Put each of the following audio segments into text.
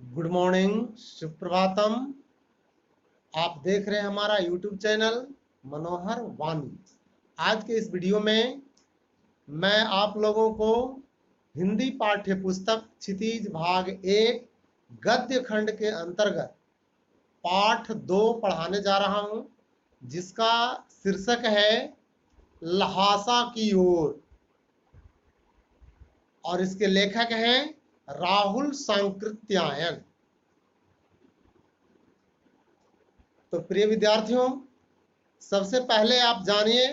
Good morning, Suprabhatam. आप देख रहे हैं हमारा यूट्यूब चैनल मनोहर वाणी। आज के इस वीडियो में मैं आप लोगों को हिंदी पाठ्य पुस्तक क्षितिज भाग 1 गद्य खंड के अंतर्गत पाठ 2 पढ़ाने जा रहा हूं, जिसका शीर्षक है लहासा की ओर, और इसके लेखक हैं राहुल सांकृत्यायन। तो प्रिय विद्यार्थियों, सबसे पहले आप जानिए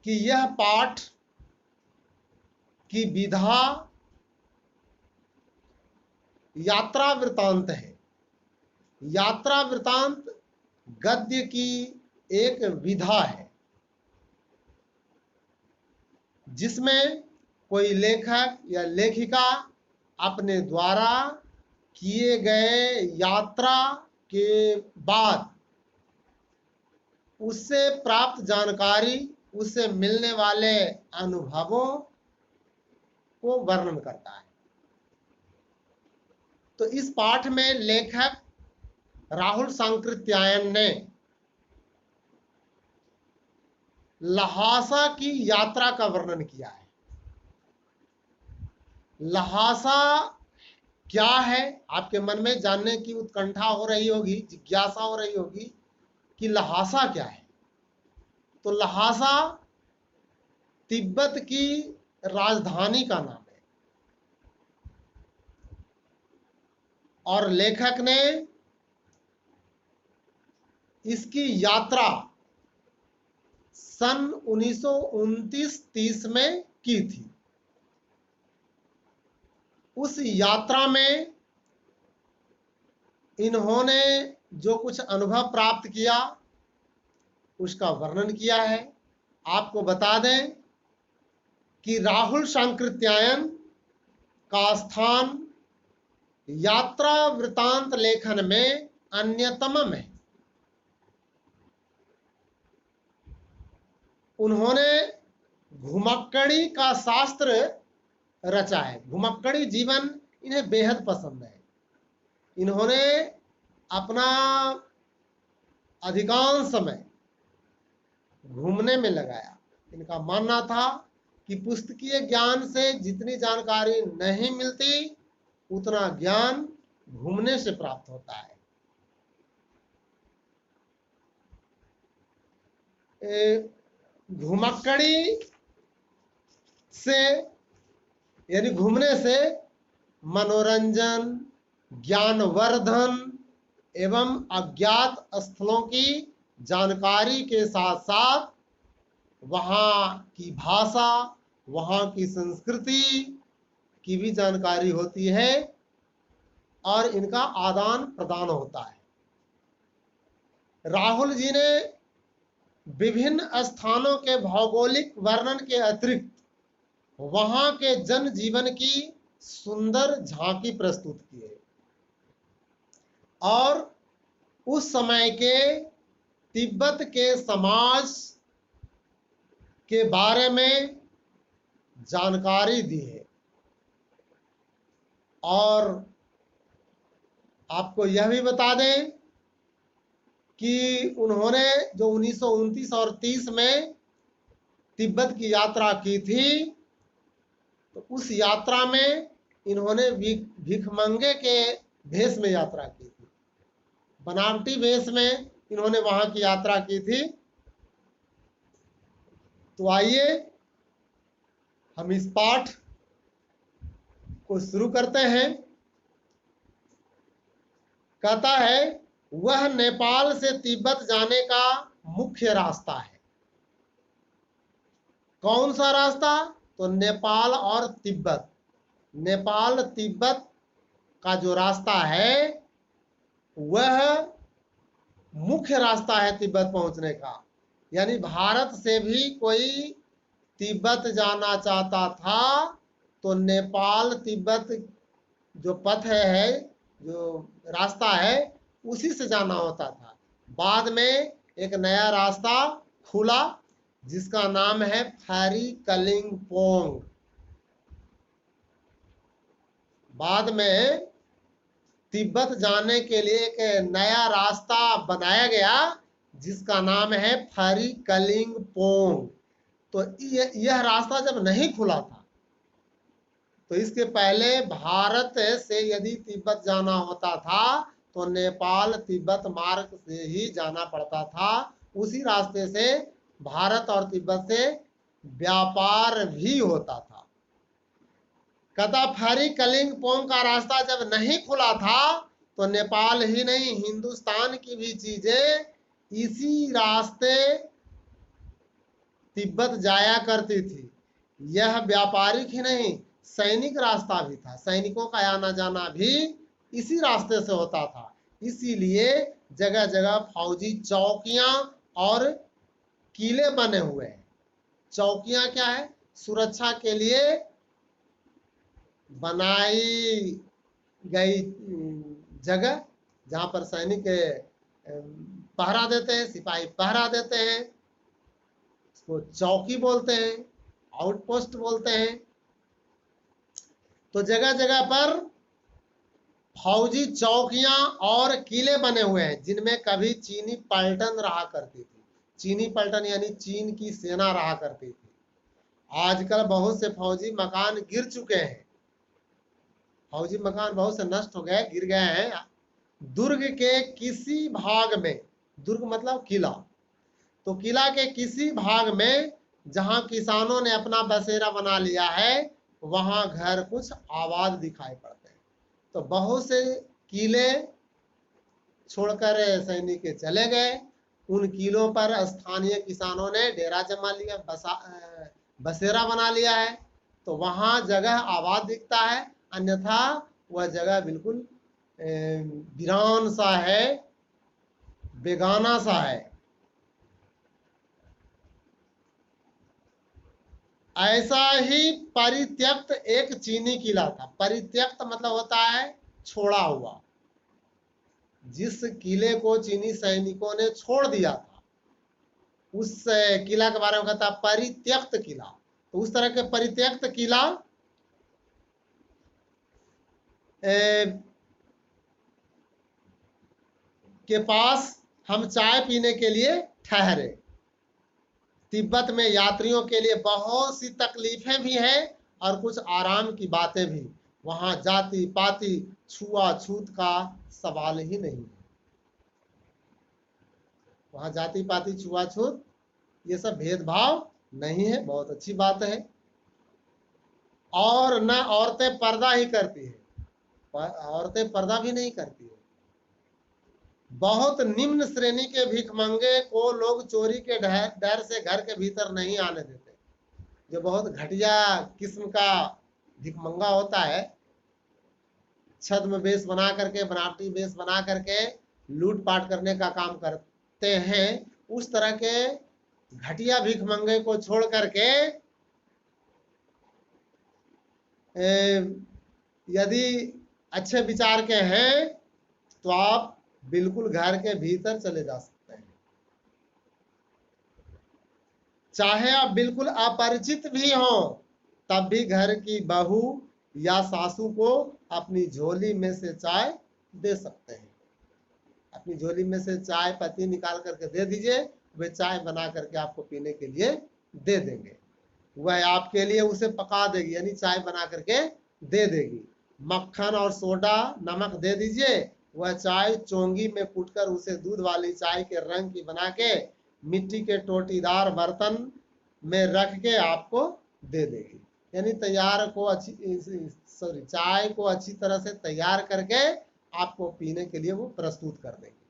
कि यह पाठ की विधा यात्रा वृतांत है। यात्रा वृतांत गद्य की एक विधा है, जिसमें कोई लेखक या लेखिका अपने द्वारा किए गए यात्रा के बाद उससे प्राप्त जानकारी, उससे मिलने वाले अनुभवों को वर्णन करता है। तो इस पाठ में लेखक राहुल सांकृत्यायन ने लहासा की यात्रा का वर्णन किया है। लहासा क्या है? आपके मन में जानने की उत्कंठा हो रही होगी, जिज्ञासा हो रही होगी कि लहासा क्या है। तो लहासा तिब्बत की राजधानी का नाम है, और लेखक ने इसकी यात्रा सन 1929-30 में की थी। उस यात्रा में इन्होंने जो कुछ अनुभव प्राप्त किया उसका वर्णन किया है। आपको बता दें कि राहुल सांकृत्यायन का स्थान यात्रा वृतांत लेखन में अन्यतम है। उन्होंने घुमक्कड़ी का शास्त्र रचा है। घुमक्कड़ी जीवन इन्हें बेहद पसंद है। इन्होंने अपना अधिकांश समय घूमने में लगाया। इनका मानना था कि पुस्तकीय ज्ञान से जितनी जानकारी नहीं मिलती, उतना ज्ञान घूमने से प्राप्त होता है। घुमक्कड़ी से यानी घूमने से मनोरंजन, ज्ञानवर्धन एवं अज्ञात स्थलों की जानकारी के साथ साथ वहाँ की भाषा, वहाँ की संस्कृति की भी जानकारी होती है, और इनका आदान प्रदान होता है। राहुल जी ने विभिन्न स्थानों के भौगोलिक वर्णन के अतिरिक्त वहाँ के जन जीवन की सुंदर झांकी प्रस्तुत की है, और उस समय के तिब्बत के समाज के बारे में जानकारी दी है। और आपको यह भी बता दें कि उन्होंने जो 1929 और 30 में तिब्बत की यात्रा की थी, तो उस यात्रा में इन्होंने भिखमंगे के भेष में यात्रा की थी। बनावटी भेष में इन्होंने वहां की यात्रा की थी। तो आइए हम इस पाठ को शुरू करते हैं। कहता है, वह नेपाल से तिब्बत जाने का मुख्य रास्ता है। कौन सा रास्ता? तो नेपाल और तिब्बत, नेपाल तिब्बत का जो रास्ता है वह मुख्य रास्ता है तिब्बत पहुंचने का। यानी भारत से भी कोई तिब्बत जाना चाहता था तो नेपाल तिब्बत जो पथ है, जो रास्ता है, उसी से जाना होता था। बाद में एक नया रास्ता खुला जिसका नाम है फैरी कलिंगपोंग। बाद में तिब्बत जाने के लिए एक नया रास्ता बनाया गया जिसका नाम है फरी कलिंग पोंग। तो यह रास्ता जब नहीं खुला था तो इसके पहले भारत से यदि तिब्बत जाना होता था तो नेपाल तिब्बत मार्ग से ही जाना पड़ता था। उसी रास्ते से भारत और तिब्बत से व्यापार भी होता था। कताफरी कलिंगपोंग का रास्ता जब नहीं खुला था तो नेपाल ही नहीं हिंदुस्तान की भी चीजें इसी रास्ते तिब्बत जाया करती थी। यह व्यापारिक ही नहीं सैनिक रास्ता भी था। सैनिकों का आना जाना भी इसी रास्ते से होता था। इसीलिए जगह जगह फौजी चौकियां और किले बने हुए हैं। चौकियां क्या है? सुरक्षा के लिए बनाई गई जगह जहां पर सैनिक पहरा देते हैं, सिपाही पहरा देते हैं, उसको चौकी बोलते हैं, आउटपोस्ट बोलते हैं। तो जगह जगह पर फौजी चौकियां और किले बने हुए हैं जिनमें कभी चीनी पलटन रहा करती थी। चीनी पलटन यानी चीन की सेना रहा करती थी। आजकल बहुत से फौजी मकान गिर चुके हैं। फौजी मकान बहुत से नष्ट हो गए, गिर गए हैं। दुर्ग के किसी भाग में, दुर्ग मतलब किला, तो किला के किसी भाग में जहां किसानों ने अपना बसेरा बना लिया है वहां घर कुछ आबाद दिखाई पड़ते हैं। तो बहुत से किले छोड़कर सैनिक चले गए। उन किलों पर स्थानीय किसानों ने डेरा जमा लिया, बसेरा बना लिया है, तो वहां जगह आबाद दिखता है। अन्यथा वह जगह बिल्कुल वीरान सा है, बेगाना सा है। ऐसा ही परित्यक्त एक चीनी किला था। परित्यक्त मतलब होता है छोड़ा हुआ। जिस किले को चीनी सैनिकों ने छोड़ दिया था उस किला के बारे में कहता है परित्यक्त किला। तो उस तरह के परित्यक्त किला के पास हम चाय पीने के लिए ठहरे। तिब्बत में यात्रियों के लिए बहुत सी तकलीफें भी हैं और कुछ आराम की बातें भी। वहां जाति पाति छुआछूत का सवाल ही नहीं है। वहां जाति पाति छुआछूत ये सब भेदभाव नहीं है, बहुत अच्छी बात है। और न औरतें पर्दा ही करती है, औरतें पर्दा भी नहीं करती है। बहुत निम्न श्रेणी के भिखमंगे को लोग चोरी के डर से घर के भीतर नहीं आने देते। जो बहुत घटिया किस्म का भिखमंगा होता है, छद्म वेश बना करके, बनावटी वेश बना करके लूटपाट करने का काम करते हैं, उस तरह के घटिया भिखमंगे को छोड़ करके यदि अच्छे विचार के हैं तो आप बिल्कुल घर के भीतर चले जा सकते हैं। चाहे आप बिल्कुल अपरिचित भी हो तब भी घर की बहू या सासू को अपनी झोली में से चाय दे सकते हैं। अपनी झोली में से चाय पत्ती निकाल करके दे दीजिए, वे चाय बना करके आपको पीने के लिए दे देंगे। वह आपके लिए उसे पका देगी, यानी चाय बना करके दे देगी। मक्खन और सोडा नमक दे दीजिए, वह चाय चोंगी में कूटकर उसे दूध वाली चाय के रंग की बना के मिट्टी के टोटीदार बर्तन में रख के आपको दे देगी। यानी तैयार को चाय को अच्छी तरह से तैयार करके आपको पीने के लिए वो प्रस्तुत कर देंगे।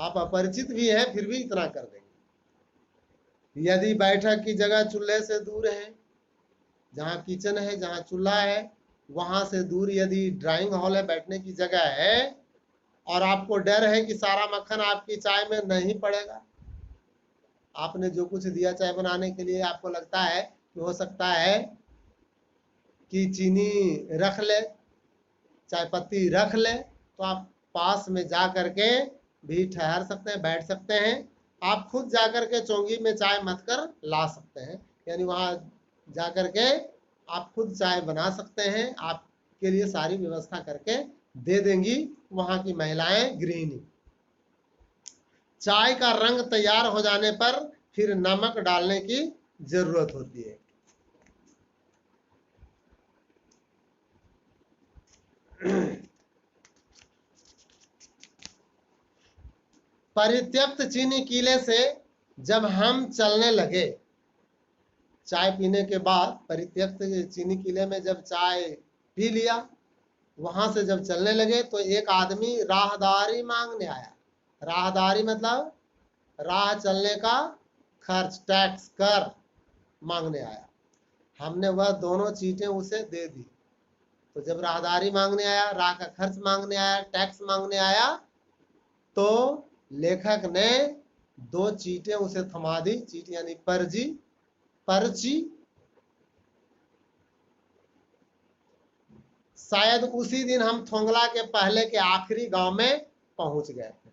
आप अपरिचित भी है फिर भी इतना कर देंगे। यदि बैठक की जगह चूल्हे से दूर है, जहाँ किचन है, जहाँ चूल्हा है, वहां से दूर यदि ड्राइंग हॉल है, बैठने की जगह है, और आपको डर है कि सारा मक्खन आपकी चाय में नहीं पड़ेगा, आपने जो कुछ दिया चाय बनाने के लिए, आपको लगता है कि हो सकता है कि चीनी रख ले, चाय पत्ती रख ले, तो आप पास में जा करके भी ठहर सकते हैं, बैठ सकते हैं। आप खुद जा करके चोंगी में चाय मत कर ला सकते हैं, यानी वहां जा करके आप खुद चाय बना सकते हैं, आपके लिए सारी व्यवस्था करके दे देंगी वहां की महिलाएं गृहिणी। चाय का रंग तैयार हो जाने पर फिर नमक डालने की जरूरत होती है। परित्यक्त चीनी कीले से जब हम चलने लगे, चाय पीने के बाद परित्यक्त चीनी कीले में जब चाय पी लिया, वहां से जब चलने लगे तो एक आदमी राहदारी मांगने आया। राहदारी मतलब राह चलने का खर्च, टैक्स, कर मांगने आया। हमने वह दोनों चीजें उसे दे दी। तो जब राहदारी मांगने आया, राह का खर्च मांगने आया, टैक्स मांगने आया, तो लेखक ने 2 चीटें उसे थमा दी। चीट यानी पर्ची। शायद उसी दिन हम थोंगला के पहले के आखिरी गांव में पहुंच गए थे।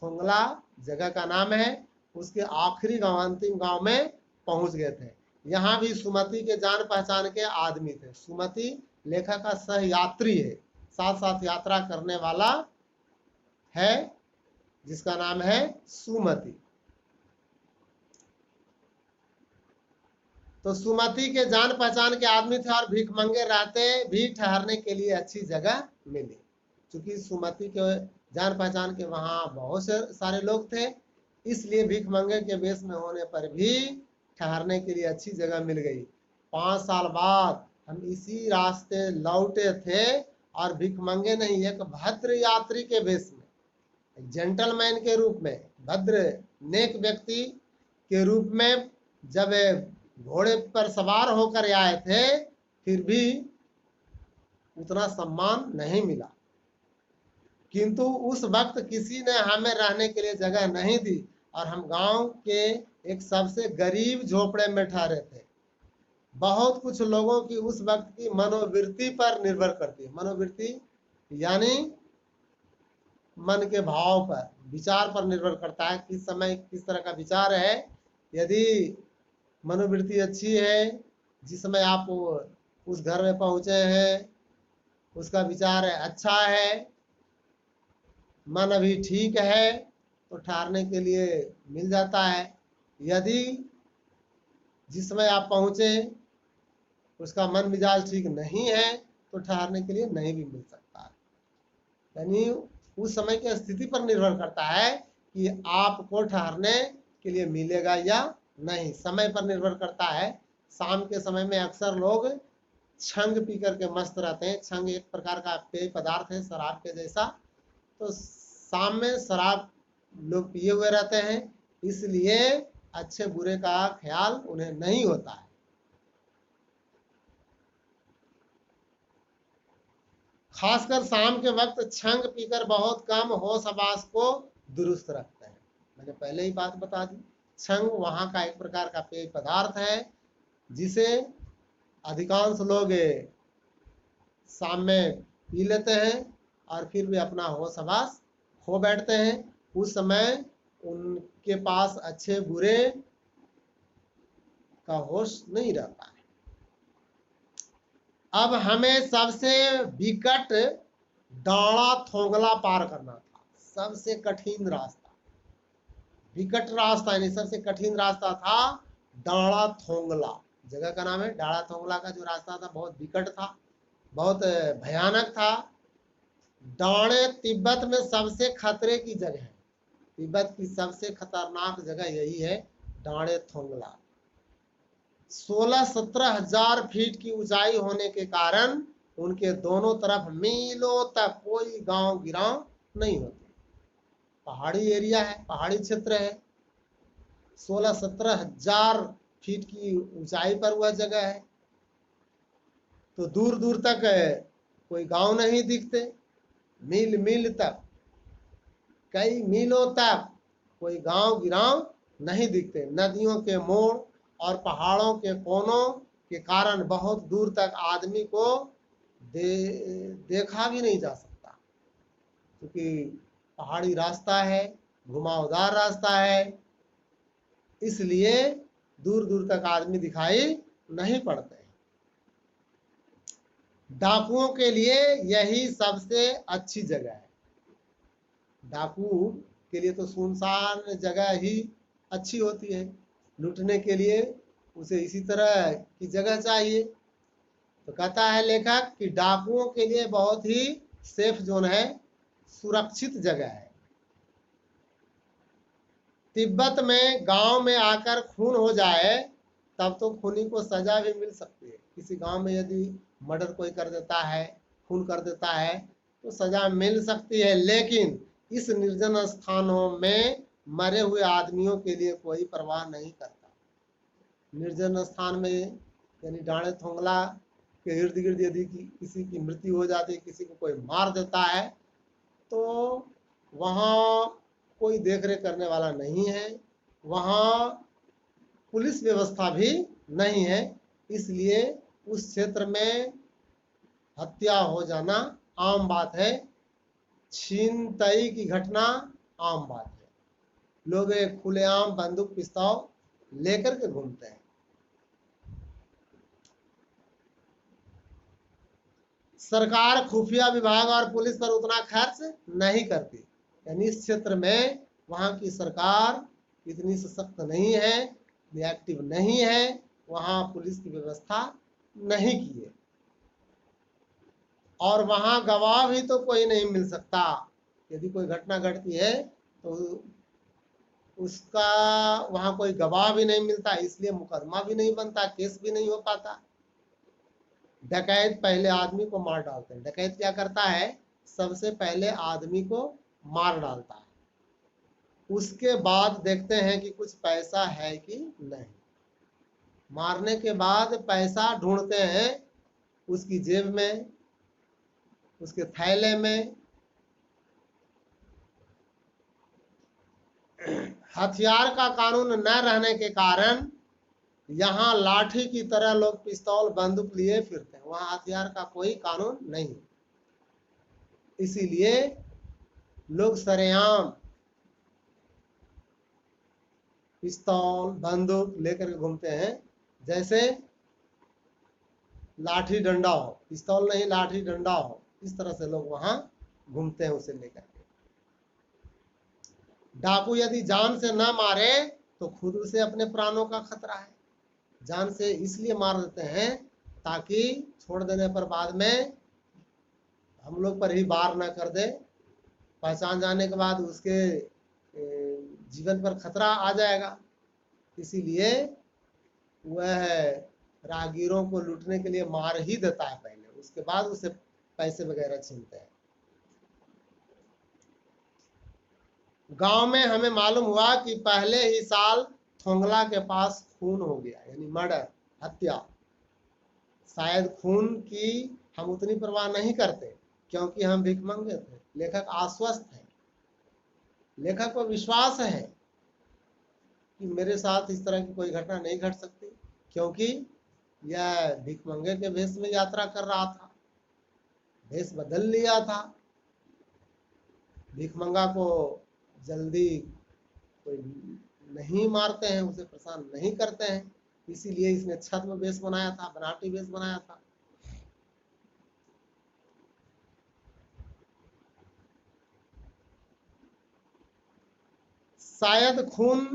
थोंगला जगह का नाम है, उसके आखिरी गांव, अंतिम गांव में पहुंच गए थे। यहाँ भी सुमति के जान पहचान के आदमी थे। सुमति लेखक का सह यात्री है, साथ साथ यात्रा करने वाला है, जिसका नाम है सुमति। तो सुमति के जान पहचान के आदमी थे और भिखमंगे रहते भी ठहरने के लिए अच्छी जगह मिली। क्योंकि सुमति के जान पहचान के वहां बहुत से सारे लोग थे, इसलिए भिखमंगे के वेश में होने पर भी ठहरने के लिए अच्छी जगह मिल गई। 5 साल बाद हम इसी रास्ते लौटे थे और भिखमंगे नहीं, एक भद्र यात्री के वेश में, जेंटलमैन के रूप में, भद्र नेक व्यक्ति के रूप में जब घोड़े पर सवार होकर आए थे, फिर भी उतना सम्मान नहीं मिला। किंतु उस वक्त किसी ने हमें रहने के लिए जगह नहीं दी और हम गांव के एक सबसे गरीब झोपड़े में ठहरे थे। बहुत कुछ लोगों की उस वक्त की मनोवृत्ति पर निर्भर करती है। मनोवृत्ति यानी मन के भाव पर, विचार पर निर्भर करता है, किस समय किस तरह का विचार है। यदि मनोवृत्ति अच्छी है, जिस समय आप उस घर में पहुंचे हैं, उसका विचार अच्छा है, मन अभी ठीक है, तो ठहरने के लिए मिल जाता है। यदि जिस समय आप पहुंचे उसका मन मिजाज ठीक नहीं है, तो ठहरने के लिए नहीं भी मिल सकता। यानी उस समय की स्थिति पर निर्भर करता है कि आपको ठहरने के लिए मिलेगा या नहीं, समय पर निर्भर करता है। शाम के समय में अक्सर लोग छंग पी करके मस्त रहते हैं। छंग एक प्रकार का पेय पदार्थ है, शराब के जैसा। तो शाम में शराब लोग पिए हुए रहते हैं, इसलिए अच्छे बुरे का ख्याल उन्हें नहीं होता है। खासकर शाम के वक्त छंग पीकर बहुत कम होश हवास को दुरुस्त रखते हैं। मैंने पहले ही बात बता दी। छंग वहां का एक प्रकार का पेय पदार्थ है, जिसे अधिकांश लोग शाम में पी लेते हैं और फिर भी अपना होश हवास खो बैठते हैं। उस समय उनके पास अच्छे बुरे का होश नहीं रहता है। अब हमें सबसे विकट डाड़ा थोंगला पार करना था। सबसे कठिन रास्ता, विकट रास्ता यानी सबसे कठिन रास्ता था डाड़ा थोंगला। जगह का नाम है। डाड़ा थोंगला का जो रास्ता था बहुत विकट था, बहुत भयानक था। डाणे तिब्बत में सबसे खतरे की जगह है। तिब्बत की सबसे खतरनाक जगह यही है, डाणे थोंगला। 16-17 हजार फीट की ऊंचाई होने के कारण उनके दोनों तरफ मीलों तक कोई गांव गिराव नहीं होते। पहाड़ी एरिया है, पहाड़ी क्षेत्र है। 16-17 हजार फीट की ऊंचाई पर वह जगह है। तो दूर दूर तक कोई गांव नहीं दिखते। मील मील तक, कई मीलों तक कोई गांव गिराव नहीं दिखते। नदियों के मोड़ और पहाड़ों के कोनों के कारण बहुत दूर तक आदमी को देखा भी नहीं जा सकता, क्योंकि पहाड़ी रास्ता है, घुमावदार रास्ता है, इसलिए दूर दूर तक आदमी दिखाई नहीं पड़ते। डाकुओं के लिए यही सबसे अच्छी जगह है। डाकू के लिए तो सुनसान जगह ही अच्छी होती है, लूटने के लिए उसे इसी तरह की जगह चाहिए। तो कहता है लेखक कि डाकुओं के लिए बहुत ही सेफ जोन है, सुरक्षित जगह है। तिब्बत में गांव में आकर खून हो जाए तब तो खूनी को सजा भी मिल सकती है। किसी गांव में यदि मर्डर कोई कर देता है, खून कर देता है, तो सजा मिल सकती है। लेकिन इस निर्जन स्थानों में मरे हुए आदमियों के लिए कोई परवाह नहीं करता। निर्जन स्थान में यानी डांडे थोंगला के इर्द गिर्द यदि किसी की मृत्यु हो जाती है, किसी को कोई मार देता है, तो वहाँ कोई देख रेख करने वाला नहीं है, वहाँ पुलिस व्यवस्था भी नहीं है। इसलिए उस क्षेत्र में हत्या हो जाना आम बात है, छीनताई की घटना आम बात है। लोग एक खुलेआम बंदूक पिस्तौल लेकर के घूमते हैं। सरकार खुफिया विभाग और पुलिस पर उतना खर्च नहीं करती, यानी इस क्षेत्र में वहाँ की सरकार इतनी सशक्त नहीं है, एक्टिव नहीं है, वहाँ पुलिस की व्यवस्था नहीं की है। और वहाँ गवाह भी तो कोई नहीं मिल सकता। यदि कोई घटना घटती है तो उसका वहाँ कोई गवाह भी नहीं मिलता, इसलिए मुकदमा भी नहीं बनता, केस भी नहीं हो पाता। डकैत पहले आदमी को मार डालते हैं। डकैत क्या करता है, सबसे पहले आदमी को मार डालता है, उसके बाद देखते हैं कि कुछ पैसा है कि नहीं। मारने के बाद पैसा ढूंढते हैं उसकी जेब में, उसके थैले में। हथियार का कानून न रहने के कारण यहाँ लाठी की तरह लोग पिस्तौल बंदूक लिए फिरते हैं, वहाँ हथियार का कोई कानून नहीं। इसीलिए लोग सरेआम पिस्तौल बंदूक लेकर घूमते हैं, जैसे लाठी डंडा हो, पिस्तौल नहीं लाठी डंडा हो, इस तरह से लोग वहां घूमते हैं उसे लेकर के। डाकू यदि जान से न मारे तो खुद उसे अपने प्राणों का खतरा है। जान से इसलिए मार देते हैं ताकि छोड़ देने पर बाद में हम लोग पर ही वार न कर दे, पहचान जाने के बाद उसके जीवन पर खतरा आ जाएगा। इसीलिए वह राहगीरों को लूटने के लिए मार ही देता है पहले, उसके बाद उसे पैसे वगैरह छीनते हैं। गांव में हमें मालूम हुआ कि पहले ही साल थोंगला के पास खून हो गया, यानी मर्डर, हत्या। शायद खून की हम उतनी परवाह नहीं करते क्योंकि हम भिखमंगे थे। लेखक आश्वस्त है, लेखक को विश्वास है कि मेरे साथ इस तरह की कोई घटना नहीं घट सकती, क्योंकि यह भिखमंगे के भेष में यात्रा कर रहा था, भेष बदल लिया था। भिखमंगा को जल्दी कोई नहीं मारते हैं, उसे परेशान नहीं करते हैं, इसीलिए इसने छद्म वेश बनाया था, बनावटी वेश बनाया था। शायद खून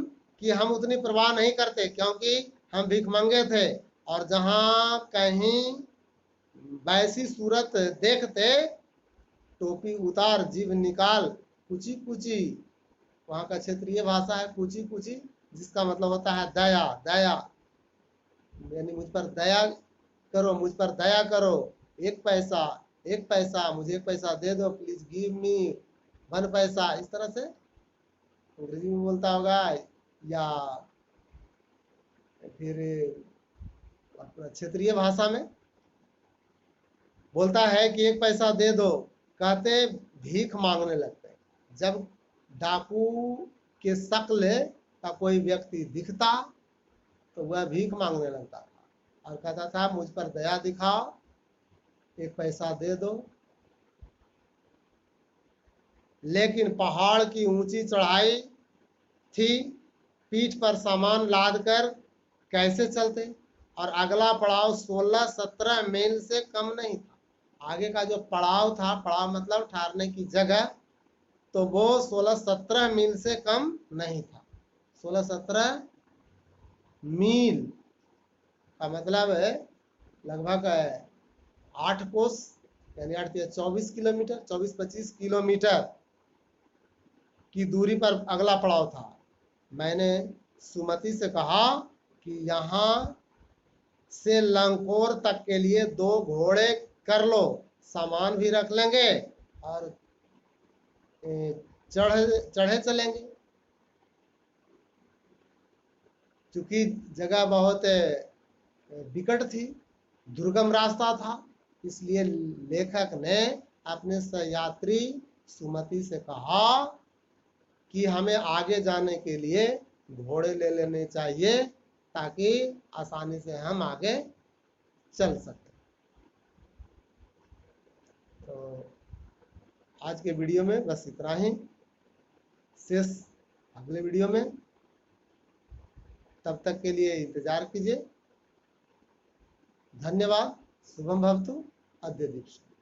की हम उतनी परवाह नहीं करते क्योंकि हम भिखमंगे थे, और जहां कहीं वैसी सूरत देखते टोपी उतार जीभ निकाल कुची कुची, वहां का क्षेत्रीय भाषा है कुची कुची, जिसका मतलब होता है दया। दया यानी मुझ पर दया करो, मुझ पर दया करो, एक पैसा, एक पैसा, मुझे एक पैसा दे दो, प्लीज गिव मी 1 पैसा। इस तरह से अंग्रेजी में बोलता होगा, या फिर क्षेत्रीय भाषा में बोलता है कि एक पैसा दे दो, कहते भीख मांगने लगते हैं। जब डाकू के शक्ल का कोई व्यक्ति दिखता तो वह भीख मांगने लगता था और कहता था मुझ पर दया दिखाओ, एक पैसा दे दो। लेकिन पहाड़ की ऊंची चढ़ाई थी, पीठ पर सामान लाद कर कैसे चलते, और अगला पड़ाव 16-17 मील से कम नहीं था। आगे का जो पड़ाव था, पड़ाव मतलब ठहरने की जगह, तो वो 16-17 मील से कम नहीं था। 16-17 मील का मतलब है लगभग 8 कोस, यानी 24 किलोमीटर, 24-25 किलोमीटर की दूरी पर अगला पड़ाव था। मैंने सुमति से कहा कि यहाँ से लंकोर तक के लिए 2 घोड़े कर लो, सामान भी रख लेंगे और चढ़े चलेंगे। क्योंकि जगह बहुत विकट थी, दुर्गम रास्ता था, इसलिए लेखक ने अपने सहयात्री सुमति से कहा कि हमें आगे जाने के लिए घोड़े ले लेने चाहिए ताकि आसानी से हम आगे चल सकें। तो आज के वीडियो में बस इतना ही, शेष अगले वीडियो में। तब तक के लिए इंतजार कीजिए। धन्यवाद। शुभम भवतु। अद्य दीप्ति।